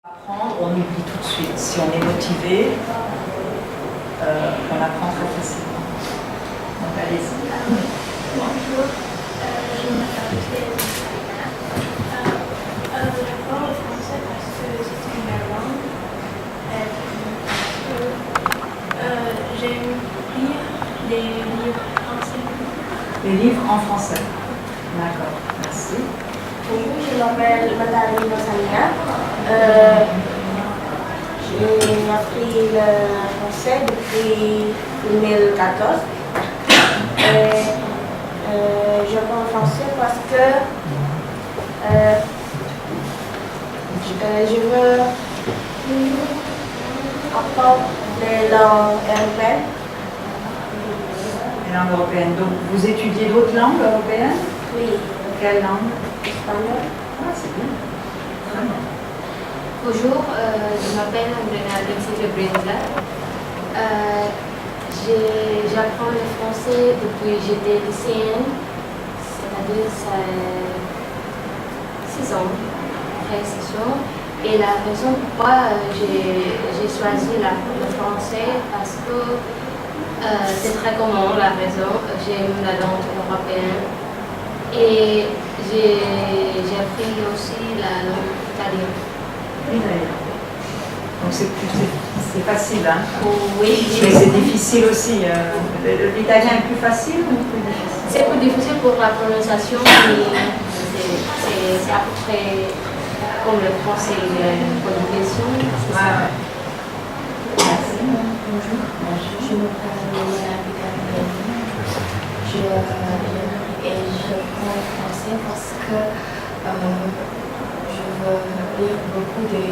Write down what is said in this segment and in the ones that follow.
Apprendre, on oublie tout de suite. Si on est motivé, on apprend très facilement. Donc allez-y. Bonjour, je m'appelle Thérésa. J'apprends le français parce que c'est une langue. J'aime lire des livres français. Les livres en français. D'accord, merci. Bonjour, je m'appelle Matari Rosalina. J'ai appris le français depuis 2014. J'apprends le français parce que je veux apprendre les langues européennes. Les langues européennes. Donc vous étudiez d'autres langues européennes? Oui, Quelle langue? espagnol. Ah, c'est bien. Très bien. Bonjour, je m'appelle Andrea Alexis Brenza. J'apprends le français depuis que j'étais lycéenne, c'est-à-dire 6 ans, après 6 ans. Et la raison pourquoi j'ai choisi le français, parce que c'est très commun, la raison. J'aime la langue européenne. Et j'ai appris aussi la langue italienne. Donc c'est facile, hein? Oui. Mais c'est difficile aussi. L'italien est plus facile ou plus difficile? C'est plus difficile pour la prononciation, mais c'est à peu près comme le français, il y a une conjugation. Ouais. Merci. Bonjour, je m'appelle Léa Bigarelli. Je prends le français parce que je veux lire beaucoup de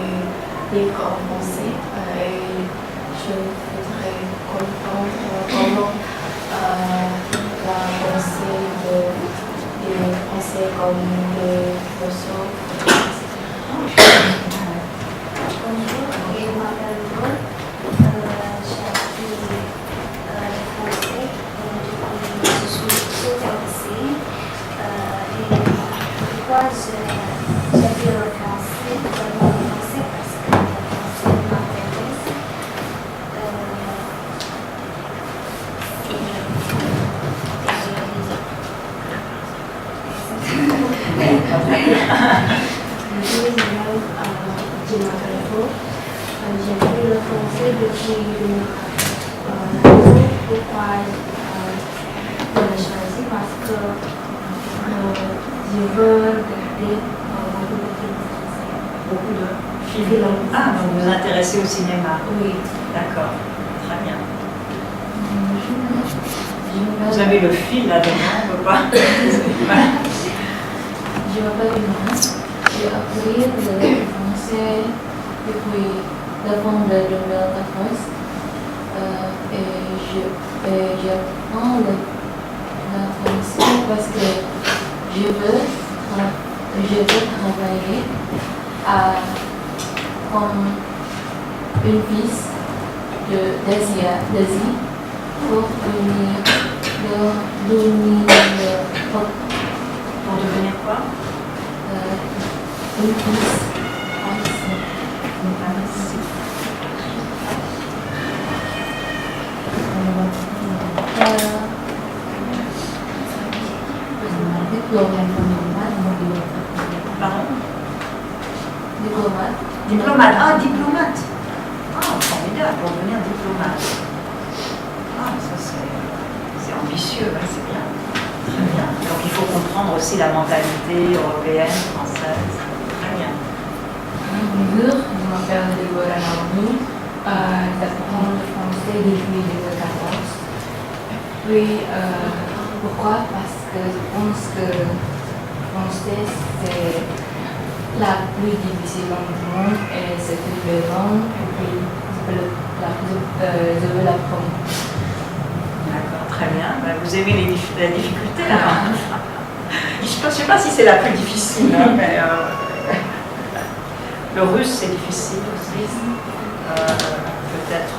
livres en français et je voudrais comprendre comment la pensée des Français comme des philosophes, etc. Bonjour, je m'appelle Paul. J'ai appris le français depuis que je suis toute ici. Et pourquoi j'ai appris le français? D'abord le français parce que le français m'intéresse. Je m'appelle Paul. J'ai appris le français depuis 2014. Pourquoi je l'ai choisi? Parce que je veux regarder beaucoup de films français. Beaucoup de films. Ah, donc vous vous intéressez au cinéma. Oui. D'accord, très bien. Vous avez le fil là-dedans, on ne peut pas. Je m'appelle Imran. J'ai appris le français depuis l'avant de 2014 et j'apprends le français parce que je veux travailler comme une fille d'Asie pour Pour devenir quoi? une fille. Pardon? Diplomate. Diplomate. Ah, diplomate. Ah, formidable, pour devenir diplomate. Ah, ça c'est ambitieux, hein, c'est bien. Très bien. Donc il faut comprendre aussi la mentalité européenne, française. Très bien. Bonjour, je m'appelle Deborah Naomi. J'apprends le français depuis 2014. Puis, pourquoi? Parce que je pense que le français c'est la plus difficile langue du monde et c'est une belle langue. Et puis, je veux l'apprendre. D'accord, très bien. Ben, vous aimez la difficulté là. Je ne sais pas si c'est la plus difficile, hein, mais le russe c'est difficile aussi. Peut-être,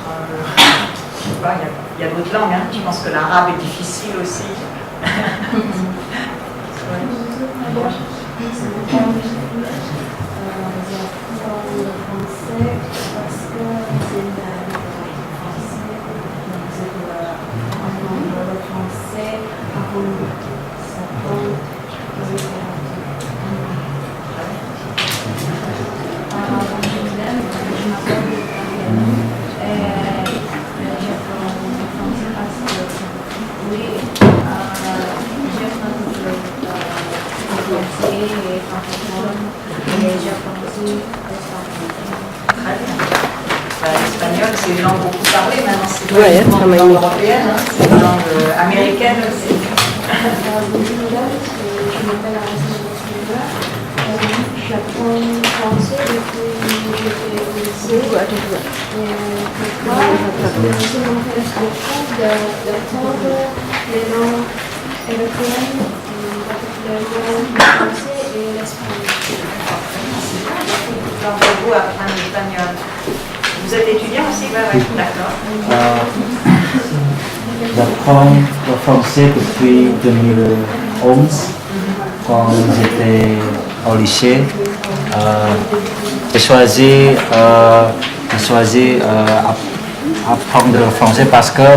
je sais pas, il y a d'autres langues. Hein. Je pense que l'arabe est difficile aussi. Ouais. Bonjour, J'apprends le français parce que c'est une langue française. Donc, je dois apprendre le français avant d'apprendre la littérature. Je m'appelle Victoriane et j'apprends le français parce que oui, j'apprends le français et francophone et j'apprends aussi l'espagnol. Très bien. L'espagnol, c'est une langue beaucoup parlée maintenant. C'est pas Ouais, uniquement ça une m'a langue mis. européenne, hein, c'est une langue américaine aussi. Bonjour madame, je m'appelle Alessandra Silva. J'apprends le français depuis que j'étais au lycée. Pourquoi? Parce que ça m'intéresse beaucoup d'apprendre les langues européennes, particulièrement le français et l'espagnol. Donc, vous apprendre l'espagnol. Vous êtes étudiant aussi, oui, d'accord. J'apprends le français depuis 2011, quand j'étais au lycée. J'ai choisi apprendre le français parce que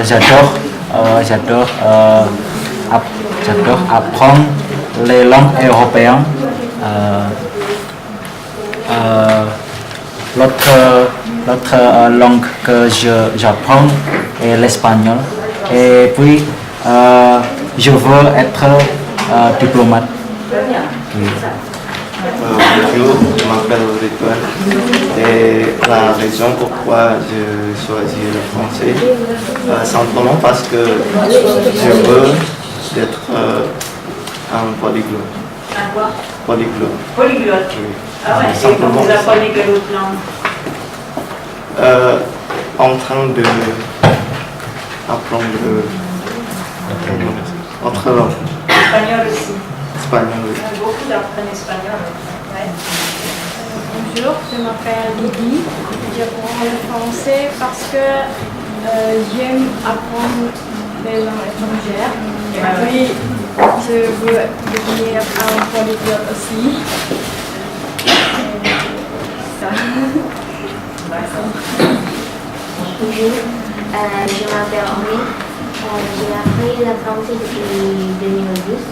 j'adore apprendre les langues européennes. L'autre langue que j'apprends est l'espagnol. Et puis, je veux être diplomate. Oui. Bonjour, je m'appelle Ritwan et la raison pourquoi je choisis le français, simplement parce que je veux être un polyglotte. Un quoi? Polyglotte. Polyglotte. Oui. Ah ouais, et Simplement vous apprenez quelle autre langue? En train de apprendre autre langue, Espagnol aussi. espagnol. Il y a beaucoup d'apprennent espagnol. Ouais. Bonjour, je m'appelle Lydie. J'apprends le français parce que j'aime apprendre les langues étrangères. Et puis, je veux devenir un polyglotte aussi. Ça. Bonjour, je m'appelle Henri. J'ai appris le français depuis 2012.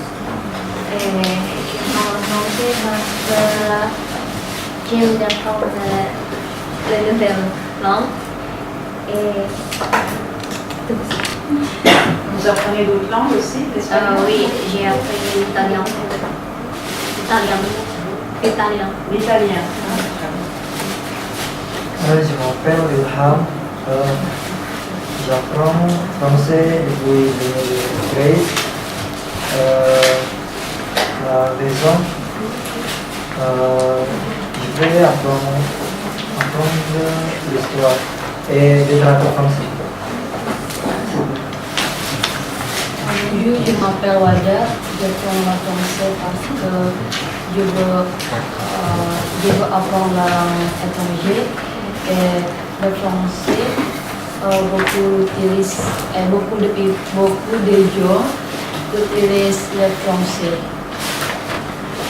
J'apprends le français parce que j'aime apprendre les nouvelles langues. Et Vous apprenez d'autres langues aussi, l'espagnol? oui, j'ai appris l'italien. Italien. L'italien. Je m'appelle Ilham. J'apprends français depuis 2013. La raison, je vais apprendre l'histoire et littérature française. Bonjour, je m'appelle Wada. J'apprends le français parce que je veux apprendre la langue étrangère. Et le français, beaucoup de gens utilisent le français.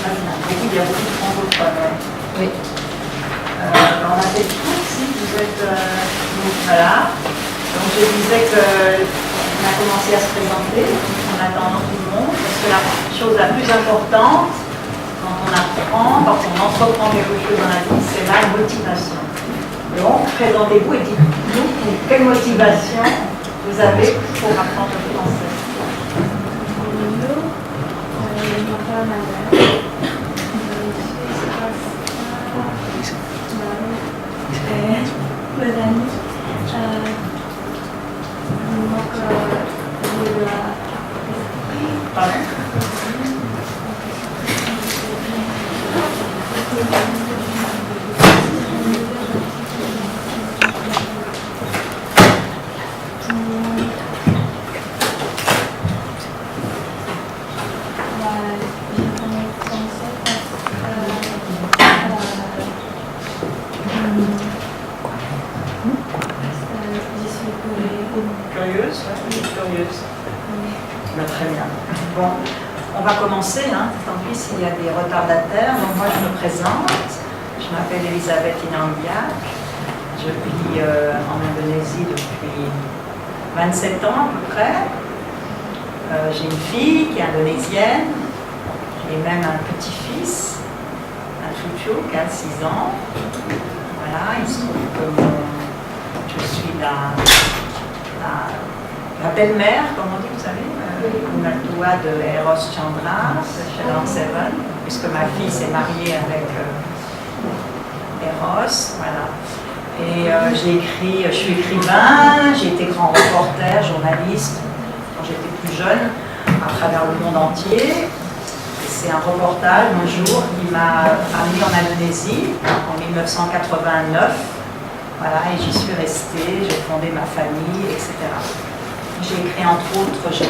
Il y a beaucoup de francophones. Oui. On a fait le tour ici, vous êtes donc, voilà. Donc je disais qu'on a commencé à se présenter en attendant tout le monde, parce que la chose la plus importante quand on apprend, quand on entreprend quelque chose dans la vie, c'est la motivation. Donc présentez-vous et dites-nous quelle motivation vous avez pour apprendre le français. Bonjour, je m'appelle Nadia. Pardon? Curieuse, ouais, curieuse. Très bien. Bon, on va commencer, hein, tant pis s'il y a des retardataires. Donc moi je me présente, je m'appelle Elisabeth Inandiak, je vis en Indonésie depuis 27 ans à peu près. J'ai une fille qui est indonésienne, j'ai même un petit-fils, un chouchou qui a 6 ans. Voilà, il se trouve que je suis la belle-mère, comme on dit, vous savez, Mertua de Eros Chandra, de Shalom Seven, puisque ma fille s'est mariée avec Eros, voilà. Et je suis écrivain, j'ai été grand reporter, journaliste, quand j'étais plus jeune, à travers le monde entier. C'est un reportage un jour qui m'a amené en Indonésie en 1989. Voilà, et j'y suis restée, j'ai fondé ma famille, etc. J'ai écrit entre autres, j'ai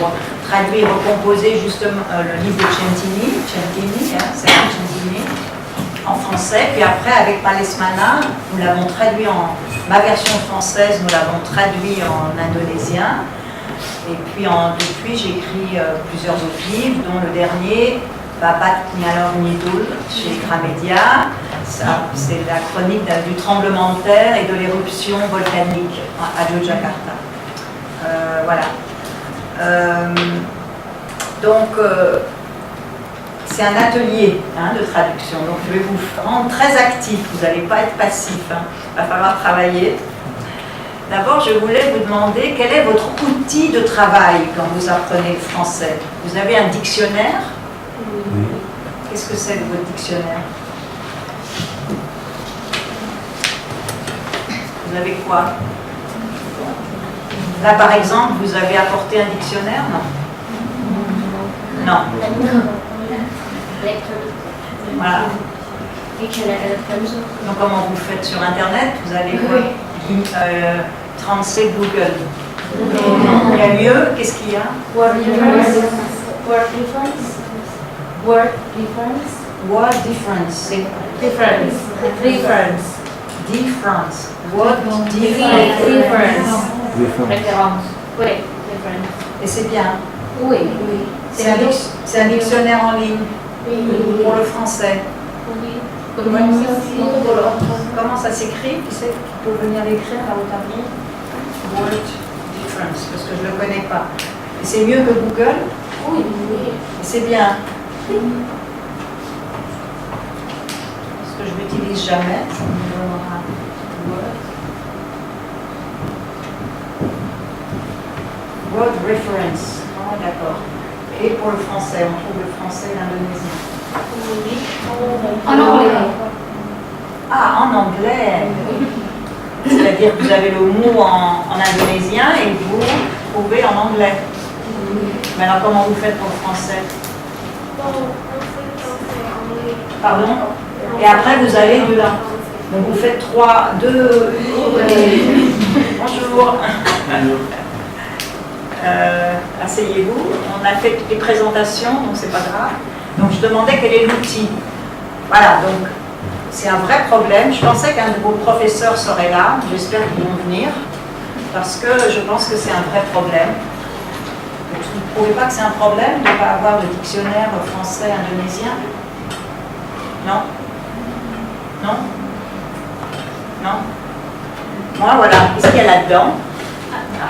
traduit et recomposé justement le livre de Centini, c'est Centini, en français. Puis après, avec Palesmana, nous l'avons traduit ma version française, nous l'avons traduit en indonésien. Et puis depuis, j'ai écrit plusieurs autres livres, dont le dernier, Babat Nyalor Nidul, chez Gramedia. C'est la chronique du tremblement de terre et de l'éruption volcanique à Yogyakarta. Voilà. Donc, c'est un atelier de traduction. Donc, je vais vous rendre très actif. Vous n'allez pas être passif. Il va falloir travailler. D'abord, je voulais vous demander quel est votre outil de travail quand vous apprenez le français. Vous avez un dictionnaire? Oui. Qu'est-ce que c'est que votre dictionnaire? Vous avez quoi? Là, par exemple, vous avez apporté un dictionnaire, non? Non. Voilà. Donc, comment vous faites sur Internet? Vous allez translate Google. Il y a mieux, qu'est-ce qu'il y a? Word difference. Word difference. Word difference. Word difference. Difference. Difference. Difference. Word Difference. Référence. Oui, référence. Et c'est bien. Oui. C'est un dictionnaire en ligne pour le français. Comment ça s'écrit? Qui c'est qui peut venir l'écrire à votre avis? Word difference, parce que je ne le connais pas. Et c'est mieux que Google? Oui. Et c'est bien. Parce que je ne l'utilise jamais. Ça me donnera Word reference. Oh, d'accord. Et pour le français, on trouve le français et l'indonésien. En anglais. Ah, en anglais. C'est-à-dire que vous avez le mot en indonésien et vous trouvez en anglais. Mais alors comment vous faites pour le français? Pardon? Et après vous allez de là. Donc vous faites 2. Bonjour. Asseyez-vous. On a fait toutes les présentations, donc c'est pas grave. Donc je demandais quel est l'outil. Voilà, donc c'est un vrai problème. Je pensais qu'un de vos professeurs serait là. J'espère qu'ils vont venir. Parce que je pense que c'est un vrai problème. Donc, vous ne trouvez pas que c'est un problème de ne pas avoir de dictionnaire français indonésien? Non? Non? Non? Moi, voilà. Qu'est-ce qu'il y a là-dedans?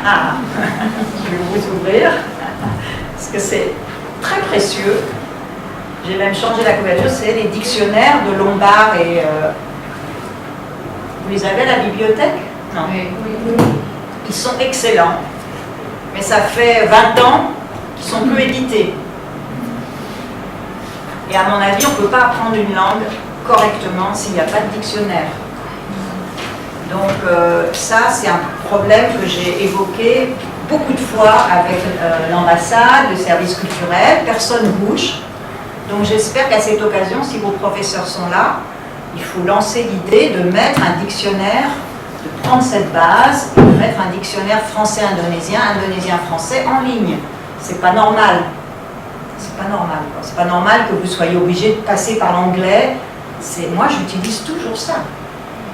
Ah, je vais vous ouvrir. Parce que c'est très précieux. J'ai même changé la couverture. C'est les dictionnaires de Lombard et... Vous les avez à la bibliothèque? Non. Oui. Ils sont excellents. Mais ça fait 20 ans qu'ils sont plus édités. Et à mon avis, on ne peut pas apprendre une langue correctement s'il n'y a pas de dictionnaire. Donc ça, c'est un problème que j'ai évoqué beaucoup de fois avec l'ambassade, le service culturel. Personne ne bouge. Donc j'espère qu'à cette occasion, si vos professeurs sont là, il faut lancer l'idée de mettre un dictionnaire, de prendre cette base, et de mettre un dictionnaire français-indonésien, indonésien-français en ligne. C'est pas normal. C'est pas normal. C'est pas normal que vous soyez obligé de passer par l'anglais. Moi, j'utilise toujours ça.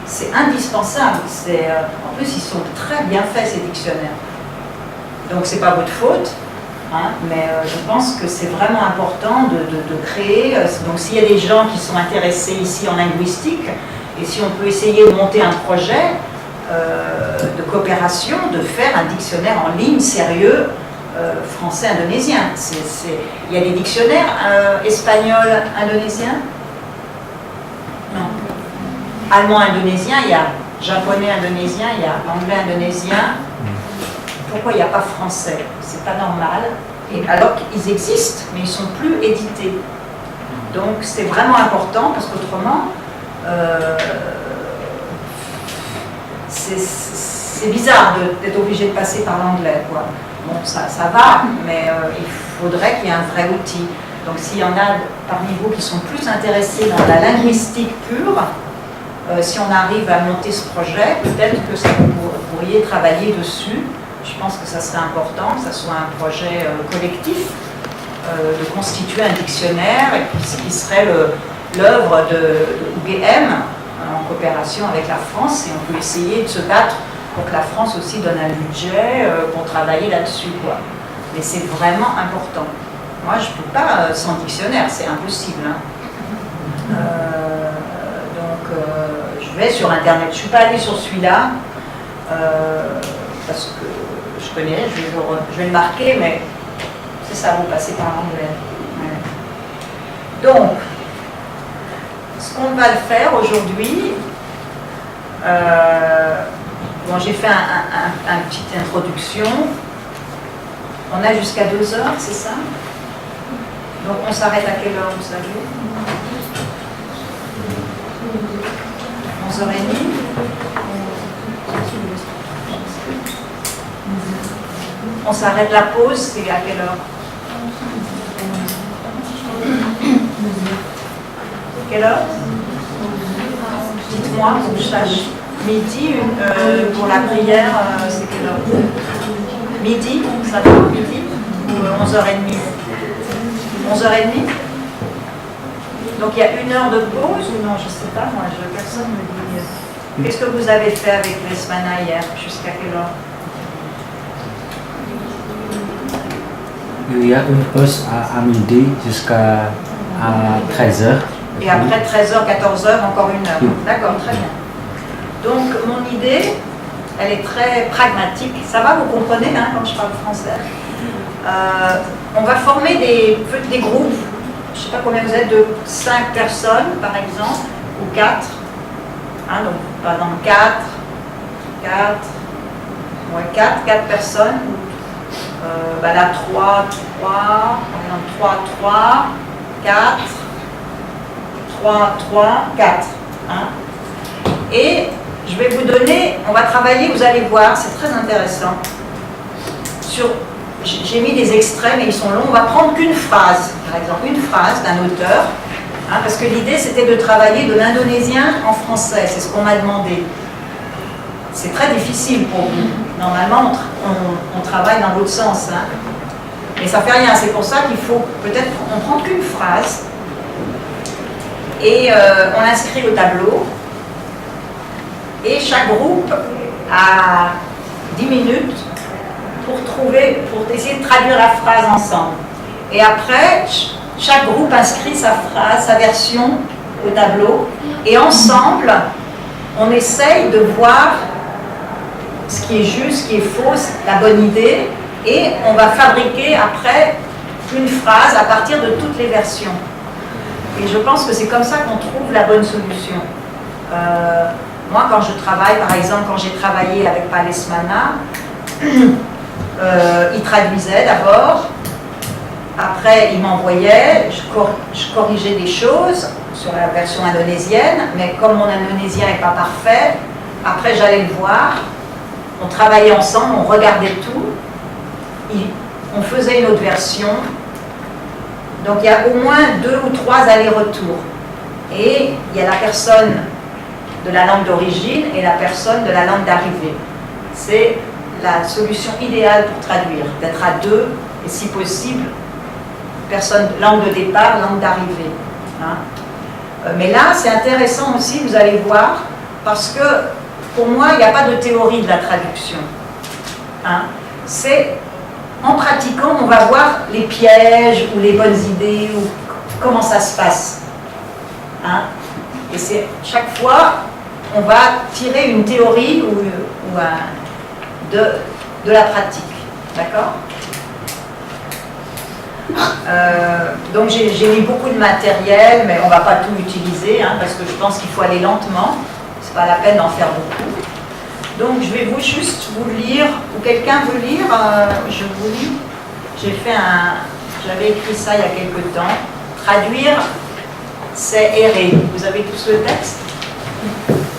C'est indispensable. En plus, ils sont très bien faits, ces dictionnaires. Donc, c'est pas votre faute. Hein, mais je pense que c'est vraiment important de créer. Donc s'il y a des gens qui sont intéressés ici en linguistique, et si on peut essayer de monter un projet de coopération, de faire un dictionnaire en ligne sérieux français-indonésien. Il y a des dictionnaires espagnol-indonésien? Non. Allemand-indonésien, il y a japonais-indonésien, il y a anglais-indonésien. Pourquoi il n'y a pas français? C'est pas normal. Et alors qu'ils existent, mais ils ne sont plus édités. Donc c'est vraiment important parce qu'autrement, c'est bizarre d'être obligé de passer par l'anglais, quoi. Bon, ça va, mais il faudrait qu'il y ait un vrai outil. Donc s'il y en a parmi vous qui sont plus intéressés dans la linguistique pure, si on arrive à monter ce projet, peut-être que vous pourriez travailler dessus. Je pense que ça serait important, que ce soit un projet collectif, de constituer un dictionnaire qui serait l'œuvre de UGM en coopération avec la France, et on peut essayer de se battre pour que la France aussi donne un budget pour travailler là-dessus, quoi. Mais c'est vraiment important. Moi, je ne peux pas sans dictionnaire, c'est impossible. Hein. Je vais sur Internet. Je ne suis pas allée sur celui-là parce que je connais, je vais le marquer, mais c'est ça, vous passez par l'anglais. Ouais. Donc, ce qu'on va le faire aujourd'hui, bon, j'ai fait une petite introduction. On a jusqu'à 2 heures, c'est ça? Donc on s'arrête à quelle heure, vous savez? 11h30. On s'arrête la pause, c'est à quelle heure? Quelle heure? Dites-moi pour que je sache. Midi, pour la prière, c'est quelle heure? Midi, ça va? Midi? Ou 11h30? 11h30? Donc il y a 1 heure de pause ou non? Je ne sais pas, moi, personne ne me dit. Qu'est-ce que vous avez fait avec l'Esmana hier? Jusqu'à quelle heure? Il y a une pause à midi jusqu'à 13h. Et après 13h, 14h, encore 1 heure. D'accord, très bien. Donc mon idée, elle est très pragmatique. Ça va, vous comprenez hein, quand je parle français? On va former des groupes. Je ne sais pas combien vous êtes, de 5 personnes par exemple, ou 4. Hein, donc par exemple 4 personnes. Là 3, par exemple 3, 4, 4. Hein. Et je vais vous donner, on va travailler, vous allez voir, c'est très intéressant. J'ai mis des extraits, mais ils sont longs. On va prendre qu'une phrase, par exemple, une phrase d'un auteur, hein, parce que l'idée c'était de travailler de l'indonésien en français, c'est ce qu'on m'a demandé. C'est très difficile pour vous. Normalement, on travaille dans l'autre sens. Hein. Mais ça fait rien, c'est pour ça qu'il faut peut-être, on prend qu'une phrase, et on l'inscrit au tableau, et chaque groupe a 10 minutes pour essayer de traduire la phrase ensemble. Et après, chaque groupe inscrit sa phrase, sa version au tableau, et ensemble, on essaye de voir ce qui est juste, ce qui est faux, la bonne idée, et on va fabriquer après une phrase à partir de toutes les versions. Et je pense que c'est comme ça qu'on trouve la bonne solution. Moi, quand je travaille, par exemple, quand j'ai travaillé avec Palesmana, il traduisait d'abord, après il m'envoyait, je corrigeais des choses sur la version indonésienne, mais comme mon indonésien n'est pas parfait, après j'allais le voir, on travaillait ensemble, on regardait tout, on faisait une autre version, donc il y a au moins 2 ou 3 allers-retours, et il y a la personne de la langue d'origine et la personne de la langue d'arrivée. C'est la solution idéale pour traduire, d'être à 2 et si possible, langue de départ, langue d'arrivée. Hein. Mais là, c'est intéressant aussi, vous allez voir, parce que pour moi, il n'y a pas de théorie de la traduction. Hein. C'est en pratiquant, on va voir les pièges ou les bonnes idées ou comment ça se passe. Hein? Et c'est chaque fois, on va tirer une théorie de la pratique. D'accord? Donc j'ai mis beaucoup de matériel, mais on ne va pas tout utiliser, hein, parce que je pense qu'il faut aller lentement. C'est pas la peine d'en faire beaucoup. Donc je vais juste vous lire, ou quelqu'un veut lire, je vous lis. J'avais écrit ça il y a quelque temps. Traduire, c'est errer. Vous avez tous le texte?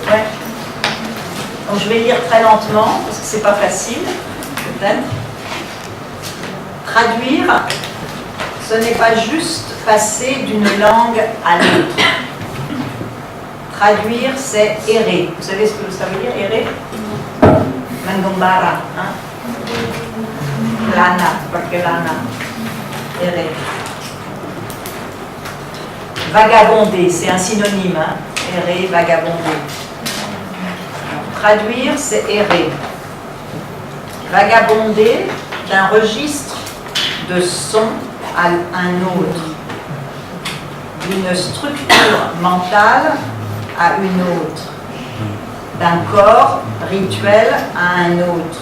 Ouais. Donc je vais lire très lentement, parce que c'est pas facile, peut-être. Traduire, ce n'est pas juste passer d'une langue à l'autre. Traduire, c'est errer. Vous savez ce que ça veut dire, errer? Mangombara. Hein? Lana, parce que lana. Errer. Vagabonder, c'est un synonyme. Hein? Errer, vagabonder. Traduire, c'est errer. Vagabonder d'un registre de son à un autre, d'une structure mentale à une autre, d'un corps rituel à un autre,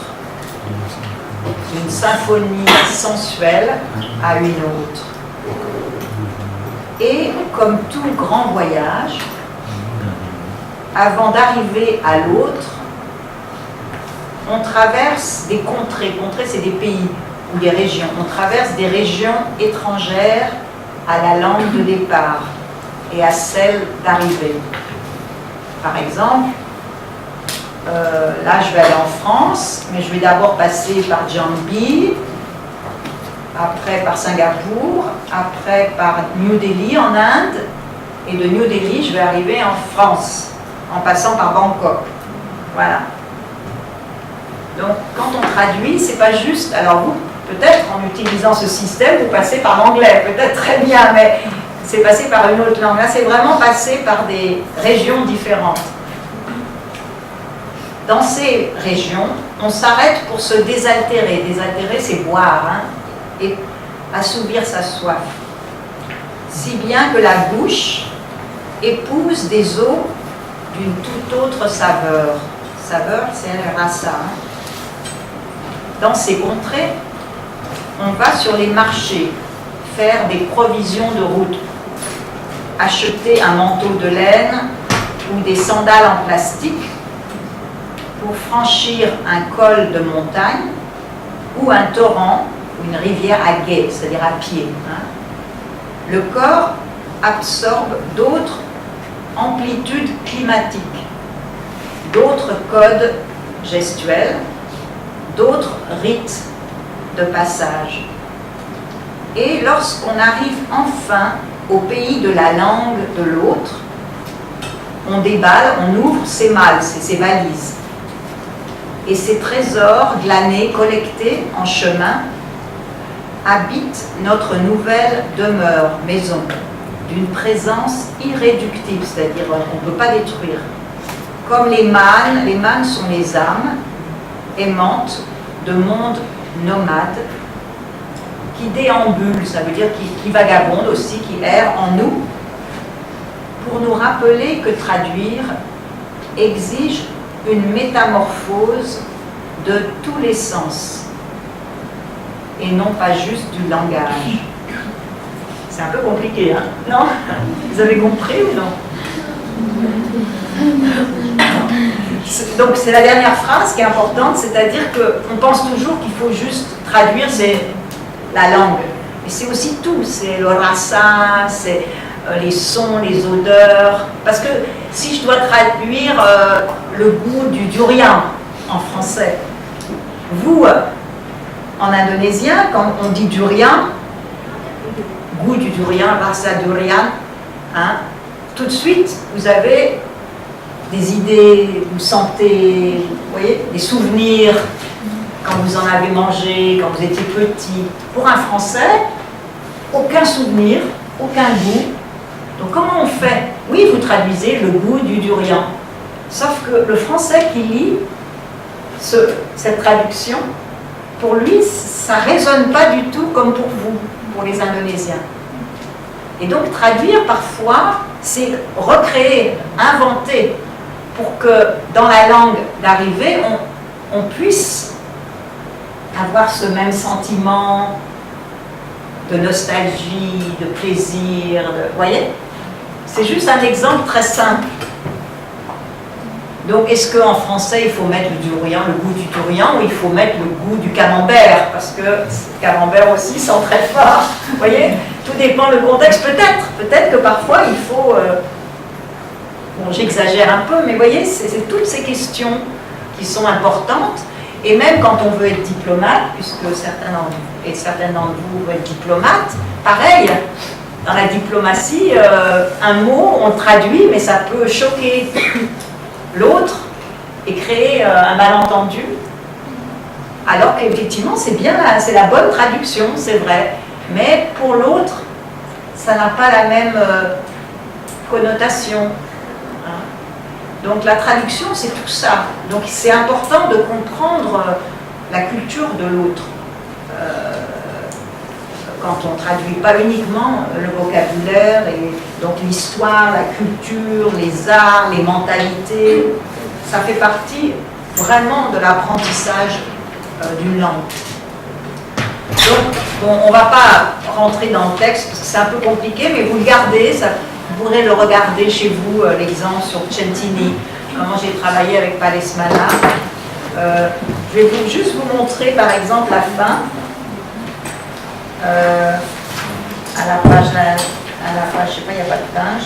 d'une symphonie sensuelle à une autre. Et comme tout grand voyage, avant d'arriver à l'autre, on traverse des contrées. Contrées, c'est des pays ou des régions. On traverse des régions étrangères à la langue de départ et à celle d'arrivée. Par exemple, là je vais aller en France, mais je vais d'abord passer par Jambi, après par Singapour, après par New Delhi en Inde, et de New Delhi je vais arriver en France, en passant par Bangkok. Voilà. Donc quand on traduit, c'est pas juste, alors vous, peut-être en utilisant ce système, vous passez par l'anglais, peut-être très bien, mais c'est passé par une autre langue. Là, c'est vraiment passé par des régions différentes. Dans ces régions, on s'arrête pour se désaltérer. Désaltérer, c'est boire, hein, et assouvir sa soif. Si bien que la bouche épouse des eaux d'une toute autre saveur. Saveur, c'est le rasa. Hein. Dans ces contrées, on va sur les marchés, faire des provisions de route, acheter un manteau de laine ou des sandales en plastique pour franchir un col de montagne ou un torrent ou une rivière à gué, c'est-à-dire à pied. Hein. Le corps absorbe d'autres amplitudes climatiques, d'autres codes gestuels, d'autres rites de passage. Et lorsqu'on arrive enfin au pays de la langue de l'autre, on déballe, on ouvre ses malles, ses valises. Et ces trésors glanés, collectés en chemin, habitent notre nouvelle demeure, maison, d'une présence irréductible, c'est-à-dire qu'on ne peut pas détruire. Comme les mânes sont les âmes aimantes de mondes nomades qui déambulent, ça veut dire qui vagabondent aussi, qui errent en nous, pour nous rappeler que traduire exige une métamorphose de tous les sens et non pas juste du langage. C'est un peu compliqué, hein? Non? Vous avez compris ou non? Donc c'est la dernière phrase qui est importante, c'est-à-dire qu'on pense toujours qu'il faut juste traduire, c'est la langue. Mais c'est aussi tout, c'est le rasa, c'est les sons, les odeurs. Parce que si je dois traduire le goût du durian en français, vous, en indonésien, quand on dit durian, goût du durian, rasa durian, hein, tout de suite, vous avez des idées, vous sentez, vous voyez, des souvenirs quand vous en avez mangé, quand vous étiez petit. Pour un Français, aucun souvenir, aucun goût. Donc comment on fait? Oui, vous traduisez le goût du durian. Sauf que le Français qui lit cette traduction, pour lui, ça ne résonne pas du tout comme pour vous, pour les Indonésiens. Et donc traduire parfois, c'est recréer, inventer, pour que dans la langue d'arrivée, on puisse avoir ce même sentiment de nostalgie, de plaisir, vous voyez? C'est juste un exemple très simple. Donc, est-ce qu'en français, il faut mettre le durian, le goût du durian, ou il faut mettre le goût du camembert? Parce que le camembert aussi sent très fort. Vous voyez? Tout dépend du contexte. Peut-être que parfois, il faut... bon, j'exagère un peu, mais vous voyez, c'est toutes ces questions qui sont importantes. Et même quand on veut être diplomate, puisque certains d'entre vous veulent être diplomate, pareil, dans la diplomatie, un mot, on le traduit, mais ça peut choquer l'autre et créer un malentendu. Alors qu'effectivement, c'est bien, c'est la bonne traduction, c'est vrai. Mais pour l'autre, ça n'a pas la même connotation. Donc la traduction, c'est tout ça. Donc c'est important de comprendre la culture de l'autre. Quand on ne traduit pas uniquement le vocabulaire, et donc l'histoire, la culture, les arts, les mentalités, ça fait partie vraiment de l'apprentissage d'une langue. Donc, bon, on ne va pas rentrer dans le texte, parce que c'est un peu compliqué, mais vous le gardez, vous pourrez le regarder chez vous, l'exemple sur Centini. Moi, j'ai travaillé avec Palesmana. Je vais juste vous montrer, par exemple, la fin. À la page, je sais pas, il n'y a pas de page.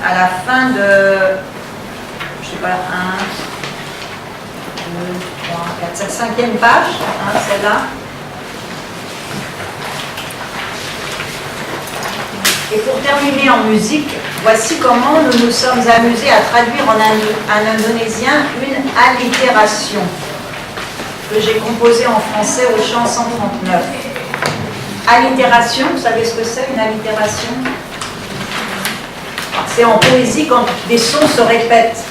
À la fin de, je sais pas, 1, 2, 3, 4, 5, 5e page, celle-là. Et pour terminer en musique, voici comment nous nous sommes amusés à traduire en indonésien une allitération que j'ai composée en français au chant 139. Allitération, vous savez ce que c'est une allitération? C'est en poésie quand des sons se répètent.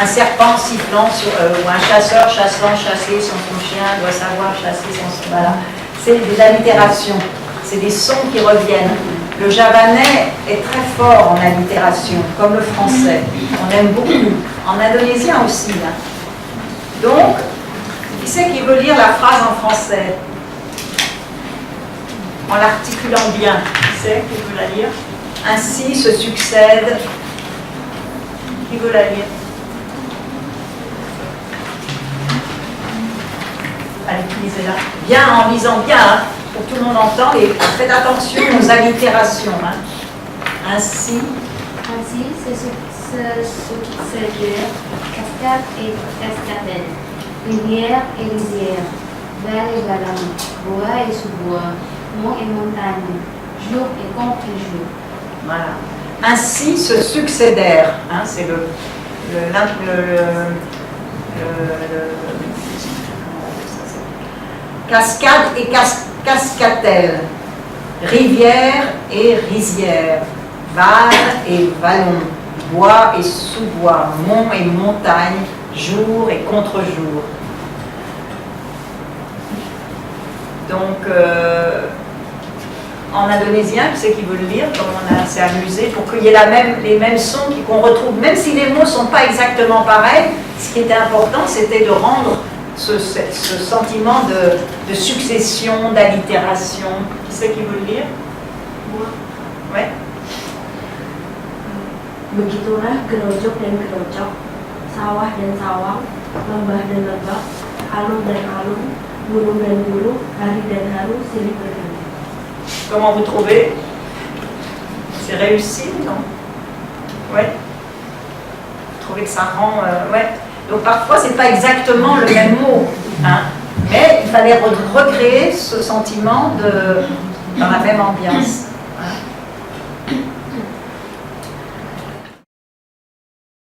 Un serpent sifflant, ou un chasseur chassant, chasser son chien, doit savoir chasser son... Voilà. C'est des allitérations. C'est des sons qui reviennent. Le javanais est très fort en allitération, comme le français. On aime beaucoup. En indonésien aussi. Hein. Donc, qui c'est qui veut lire la phrase en français? En l'articulant bien. Qui c'est qui veut la lire? Ainsi se succèdent. Qui veut la lire? Allez, lisez-la. Bien, en lisant bien, hein, pour que tout le monde entende, et faites attention aux allitérations. Hein. Ainsi se succèdent cascade et cascadelle, rivière et rizière, vallée et vallon, bois et sous-bois, mont et montagne, jour et contre-jour. Voilà. Ainsi se succédèrent. Hein, c'est cascade et cascatelle, rivière et rizière, val et vallon, bois et sous-bois, mont et montagne, jour et contre-jour. Donc, en indonésien, qui c'est qui veut le lire, comme on s'est amusé, pour qu'il y ait les mêmes sons qu'on retrouve, même si les mots ne sont pas exactement pareils, ce qui était important, c'était de rendre ce sentiment de succession, d'allitération. Qui c'est qui veut le lire? Moi. Ouais. Begitulah gerojok dan gerojok, sawah dan sawah, lembah dan lembah, alun dan alun, gunung dan gunung, hari dan hari, silih berganti. Comment vous trouvez? C'est réussi, non? Ouais. Vous trouvez que ça rend... ouais. Donc parfois, ce n'est pas exactement le même mot. Hein, mais il fallait recréer ce sentiment dans la même ambiance.